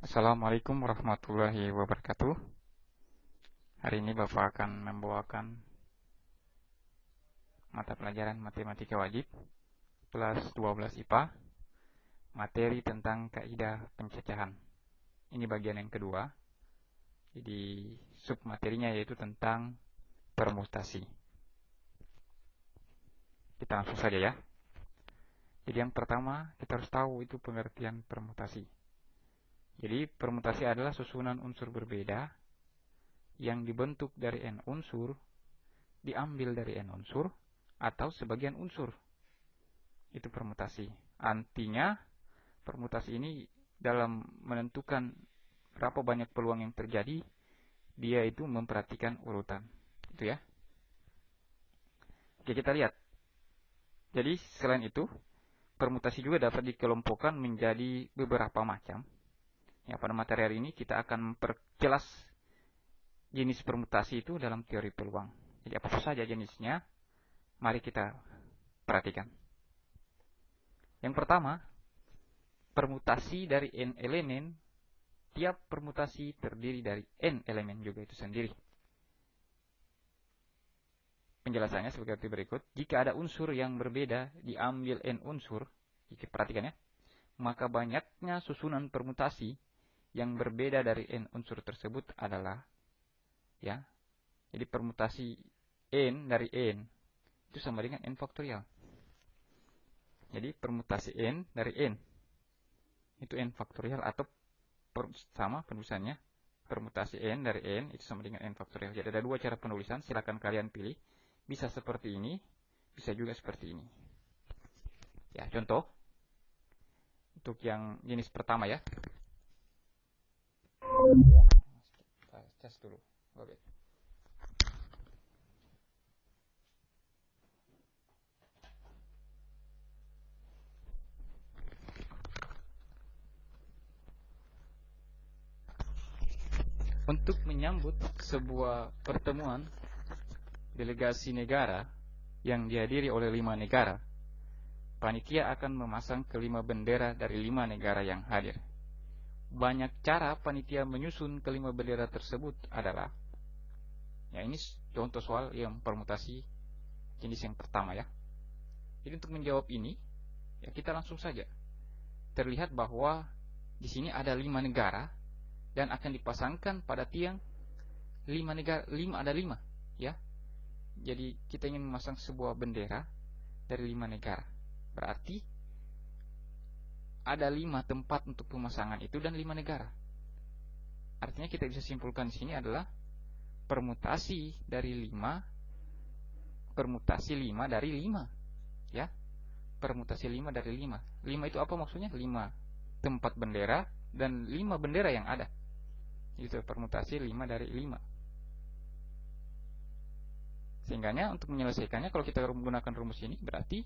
Assalamualaikum warahmatullahi wabarakatuh. Hari ini Bapak akan membawakan mata pelajaran matematika wajib kelas 12 IPA, materi tentang kaidah pencacahan. Ini bagian yang kedua. Jadi sub materinya yaitu tentang permutasi. Kita langsung saja ya. Jadi yang pertama kita harus tahu itu pengertian permutasi. Jadi permutasi adalah susunan unsur berbeda yang dibentuk dari n unsur, diambil dari n unsur, atau sebagian unsur. Itu permutasi. Artinya permutasi ini dalam menentukan berapa banyak peluang yang terjadi, dia itu memperhatikan urutan. Itu ya. Oke, kita lihat. Jadi selain itu, permutasi juga dapat dikelompokkan menjadi beberapa macam. Ya, pada materi hari ini kita akan memperjelas jenis permutasi itu dalam teori peluang. Jadi apa saja jenisnya? Mari kita perhatikan. Yang pertama, permutasi dari n elemen. Tiap permutasi terdiri dari n elemen juga itu sendiri. Penjelasannya seperti berikut. Jika ada unsur yang berbeda diambil n unsur, perhatikan ya, maka banyaknya susunan permutasi yang berbeda dari n unsur tersebut adalah ya. Jadi permutasi n dari n itu sama dengan n faktorial. Jadi permutasi n dari n itu n faktorial, atau sama penulisannya, permutasi n dari n itu sama dengan n faktorial. Jadi ada dua cara penulisan, silakan kalian pilih. Bisa seperti ini, bisa juga seperti ini. Ya, contoh untuk yang jenis pertama ya. Kita cas dulu. Oke. Untuk menyambut sebuah pertemuan delegasi negara yang dihadiri oleh 5 negara, panitia akan memasang kelima bendera dari 5 negara yang hadir. Banyak cara panitia menyusun kelima bendera tersebut adalah, ya ini contoh soal yang permutasi jenis yang pertama ya. Jadi untuk menjawab ini, ya kita langsung saja. Terlihat bahwa di sini ada 5 negara dan akan dipasangkan pada tiang 5 negara, 5 ada 5 ya. Jadi kita ingin memasang sebuah bendera dari 5 negara. Berarti ada 5 tempat untuk pemasangan itu dan 5 negara. Artinya kita bisa simpulkan di sini adalah permutasi dari 5, permutasi 5 dari 5 ya. Permutasi 5 dari 5. 5 itu apa maksudnya? 5 tempat bendera dan 5 bendera yang ada. Itu permutasi 5 dari 5. Sehingganya untuk menyelesaikannya, kalau kita menggunakan rumus ini, berarti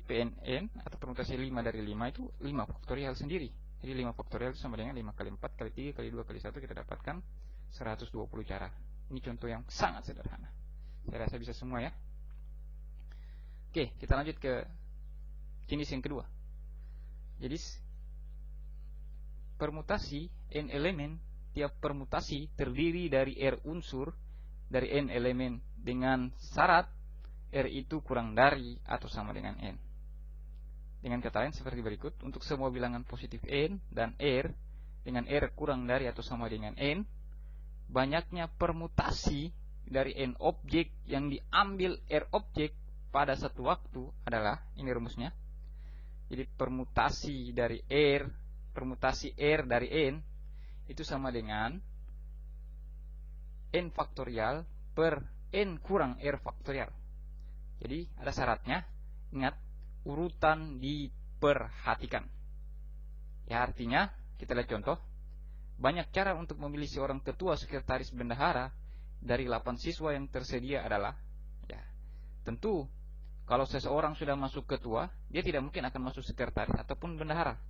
PNN atau permutasi 5 dari 5 itu 5 faktorial sendiri. Jadi 5 faktorial itu sama dengan 5 kali 4 kali 3 kali 2 kali 1, kita dapatkan 120 cara. Ini contoh yang sangat sederhana. Saya rasa bisa semua ya. Oke, kita lanjut ke jenis yang kedua. Jadi permutasi n elemen, tiap permutasi terdiri dari r unsur dari n elemen dengan syarat r itu kurang dari atau sama dengan n. Dengan kata lain seperti berikut. Untuk semua bilangan positif n dan r dengan r kurang dari atau sama dengan n, banyaknya permutasi dari n objek yang diambil r objek pada satu waktu adalah, ini rumusnya. Jadi permutasi dari r, permutasi r dari n itu sama dengan n faktorial per n kurang r faktorial. Jadi ada syaratnya. Ingat, urutan diperhatikan. Ya, artinya kita lihat contoh. Banyak cara untuk memilih seorang ketua sekretaris bendahara dari 8 siswa yang tersedia adalah, ya, tentu kalau seseorang sudah masuk ketua, dia tidak mungkin akan masuk sekretaris ataupun bendahara.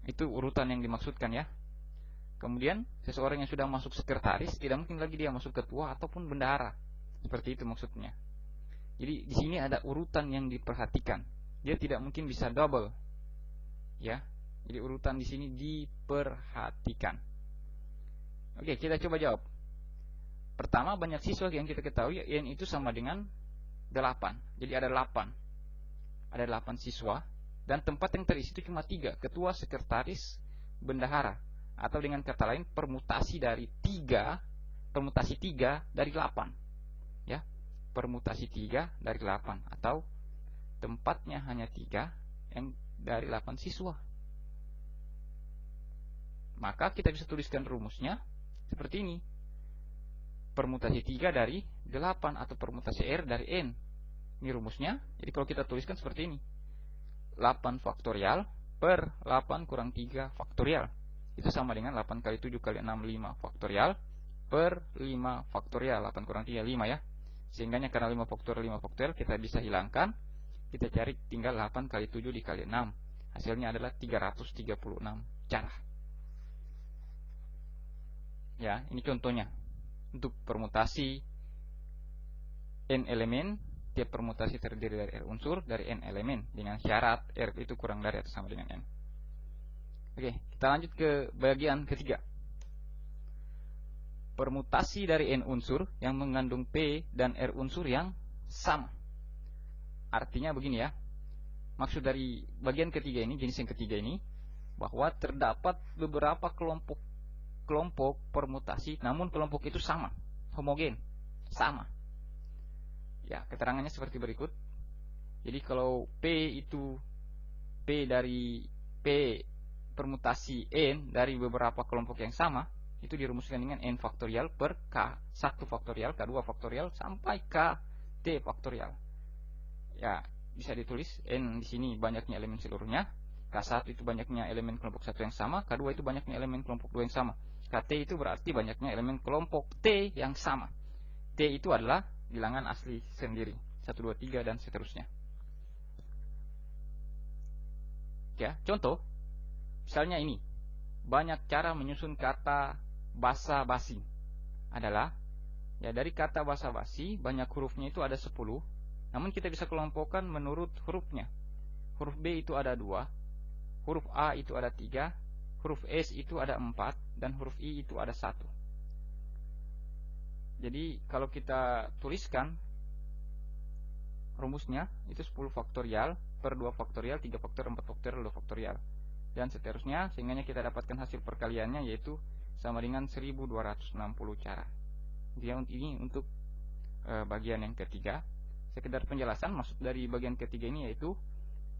Itu urutan yang dimaksudkan ya. Kemudian seseorang yang sudah masuk sekretaris, tidak mungkin lagi dia masuk ketua ataupun bendahara. Seperti itu maksudnya. Jadi di sini ada urutan yang diperhatikan. Dia tidak mungkin bisa double. Ya. Jadi urutan di sini diperhatikan. Oke, kita coba jawab. Pertama, banyak siswa yang kita ketahui N itu sama dengan 8. Jadi ada 8. Ada 8 siswa dan tempat yang terisi itu cuma 3, ketua, sekretaris, bendahara. Atau dengan kata lain permutasi 3 dari 8. Ya. Permutasi 3 dari 8 atau tempatnya hanya 3 yang dari 8 siswa. Maka kita bisa tuliskan rumusnya seperti ini. Permutasi 3 dari 8 atau permutasi R dari N. Ini rumusnya. Jadi kalau kita tuliskan seperti ini. 8 faktorial per 8 kurang 3 faktorial. Itu sama dengan 8 kali 7 kali 6, 5 faktorial per 5 faktorial. 8 kurang 3, 5 ya. Sehingganya karena 5 faktorial kita bisa hilangkan. Kita cari tinggal 8 kali 7 dikali 6. Hasilnya adalah 336 cara. Ya, ini contohnya. Untuk permutasi N elemen, tiap permutasi terdiri dari R unsur dari N elemen dengan syarat R itu kurang dari atau sama dengan N. Oke, kita lanjut ke bagian ketiga. Permutasi dari N unsur yang mengandung P dan R unsur yang sama. Artinya begini ya. Maksud dari bagian ketiga ini, jenis yang ketiga ini, bahwa terdapat beberapa kelompok permutasi, namun kelompok itu sama, homogen, sama. Ya, keterangannya seperti berikut. Jadi kalau P itu P permutasi N dari beberapa kelompok yang sama, itu dirumuskan dengan N faktorial per K1 faktorial, K2 faktorial sampai KT faktorial. Ya, bisa ditulis N di sini banyaknya elemen seluruhnya, K1 itu banyaknya elemen kelompok 1 yang sama, K2 itu banyaknya elemen kelompok 2 yang sama. KT itu berarti banyaknya elemen kelompok T yang sama. T itu adalah bilangan asli sendiri, 1, 2, 3 dan seterusnya. Ya, contoh misalnya ini. Banyak cara menyusun kata basa-basi. Adalah ya, dari kata basa-basi banyak hurufnya itu ada 10. Namun kita bisa kelompokkan menurut hurufnya. Huruf B itu ada 2, huruf A itu ada 3, huruf S itu ada 4, dan huruf I itu ada 1. Jadi kalau kita tuliskan rumusnya itu 10 faktorial per 2 faktorial, 3 faktorial, 4 faktorial, 2 faktorial, dan seterusnya, sehingga kita dapatkan hasil perkaliannya yaitu sama dengan 1260 cara. Ini untuk bagian yang ketiga. Sekedar penjelasan, maksud dari bagian ketiga ini yaitu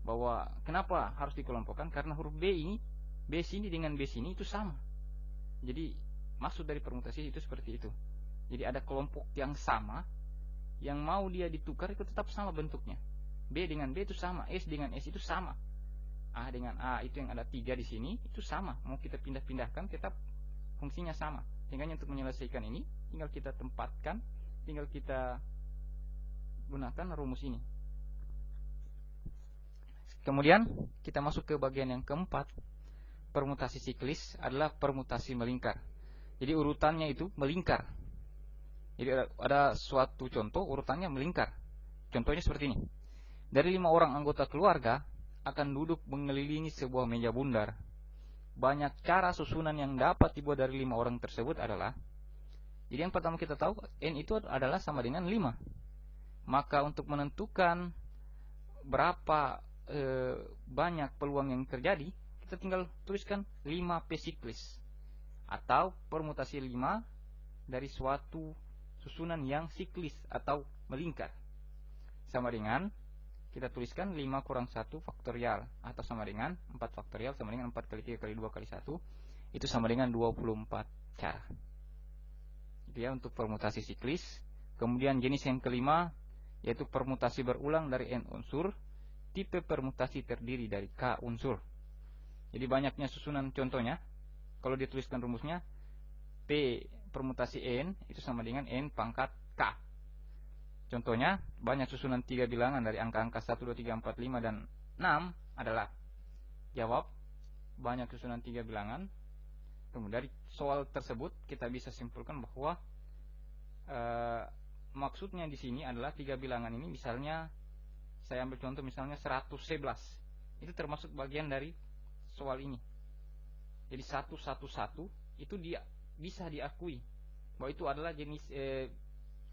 bahwa kenapa harus dikelompokkan, karena huruf B ini, B sini dengan B sini itu sama. Jadi maksud dari permutasi itu seperti itu. Jadi ada kelompok yang sama, yang mau dia ditukar itu tetap sama bentuknya. B dengan B itu sama, S dengan S itu sama, A dengan A itu yang ada 3 di sini itu sama. Mau kita pindah-pindahkan tetap fungsinya sama. Sehingga untuk menyelesaikan ini tinggal kita tempatkan, tinggal kita gunakan rumus ini. Kemudian kita masuk ke bagian yang keempat. Permutasi siklis adalah permutasi melingkar. Jadi urutannya itu melingkar. Jadi ada suatu contoh urutannya melingkar. Contohnya seperti ini. Dari 5 orang anggota keluarga akan duduk mengelilingi sebuah meja bundar. Banyak cara susunan yang dapat dibuat dari 5 orang tersebut adalah. Jadi yang pertama kita tahu N itu adalah sama dengan 5. Maka untuk menentukan berapa banyak peluang yang terjadi, kita tinggal tuliskan 5P siklis atau permutasi 5 dari suatu susunan yang siklis atau melingkar. Sama dengan kita tuliskan 5 kurang 1 faktorial atau sama dengan 4 faktorial sama dengan 4 kali 3 kali 2 kali 1, itu sama dengan 24 cara. Itu ya untuk permutasi siklis. Kemudian jenis yang kelima yaitu permutasi berulang dari N unsur, tipe permutasi terdiri dari K unsur. Jadi banyaknya susunan, contohnya kalau dituliskan rumusnya P permutasi N itu sama dengan N pangkat K. Contohnya banyak susunan 3 bilangan dari angka-angka 1, 2, 3, 4, 5 dan 6 adalah. Jawab banyak susunan 3 bilangan. Kemudian dari soal tersebut kita bisa simpulkan bahwa maksudnya di sini adalah 3 bilangan ini, misalnya saya ambil contoh misalnya 111. Itu termasuk bagian dari soal ini. Jadi 111 itu dia bisa diakui bahwa itu adalah jenis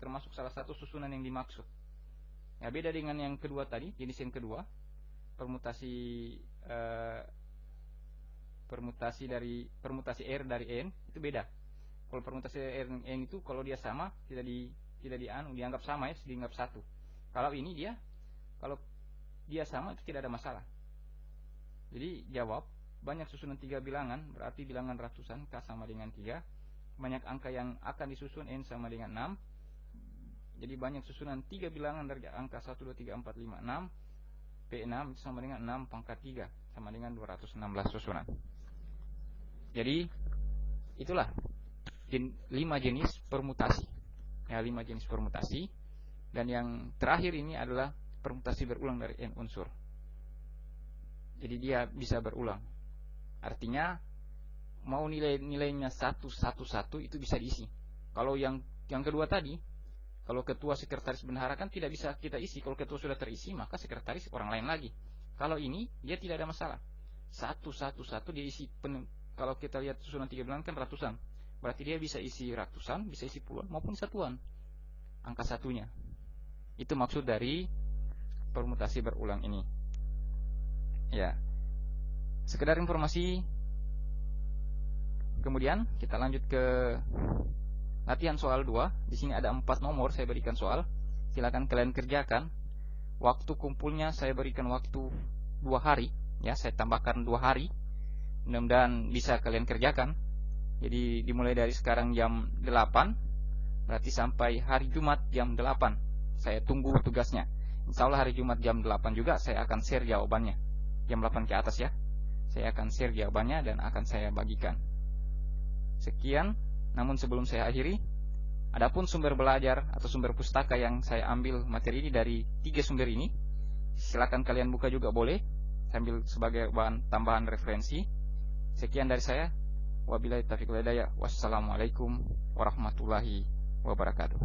termasuk salah satu susunan yang dimaksud. Ya, beda dengan yang kedua tadi, jenis yang kedua, permutasi R dari N itu beda. Kalau permutasi R dan N itu kalau dia sama tidak dianggap sama, ya, dianggap satu. Kalau dia sama itu tidak ada masalah. Jadi jawab, banyak susunan 3 bilangan, berarti bilangan ratusan, K sama dengan 3. Banyak angka yang akan disusun, N sama dengan 6. Jadi banyak susunan 3 bilangan dari angka 1, 2, 3, 4, 5, 6. P6 itu sama dengan 6 pangkat 3, sama dengan 216 susunan. Jadi itulah 5 jenis permutasi. Ya, 5 jenis permutasi. Dan yang terakhir ini adalah permutasi berulang dari N unsur. Jadi dia bisa berulang. Artinya mau nilainya 111 itu bisa diisi. Kalau yang kedua tadi, kalau ketua, sekretaris, bendahara kan tidak bisa kita isi. Kalau ketua sudah terisi, maka sekretaris orang lain lagi. Kalau ini dia tidak ada masalah. 111 dia isi penuh. Kalau kita lihat susunan 3 bilangan kan ratusan. Berarti dia bisa isi ratusan, bisa isi puluhan maupun satuan. Angka satunya. Itu maksud dari permutasi berulang ini. Ya. Sekedar informasi. Kemudian kita lanjut ke latihan soal 2. Di sini ada 4 nomor saya berikan soal. Silakan kalian kerjakan. Waktu kumpulnya saya berikan waktu 2 hari, ya, saya tambahkan 2 hari. Mudah-mudahan bisa kalian kerjakan. Jadi dimulai dari sekarang jam 8, berarti sampai hari Jumat jam 8. Saya tunggu tugasnya. Insya Allah hari Jumat jam 8 juga saya akan share jawabannya. Jam 8 ke atas, ya. Saya akan share jawabannya dan akan saya bagikan. Sekian. Namun sebelum saya akhiri, adapun sumber belajar atau sumber pustaka yang saya ambil materi ini dari 3 sumber ini, silakan kalian buka juga boleh, sambil sebagai bahan tambahan referensi. Sekian dari saya. Wabillahi taufiq wal hidayah. Wassalamualaikum warahmatullahi wabarakatuh.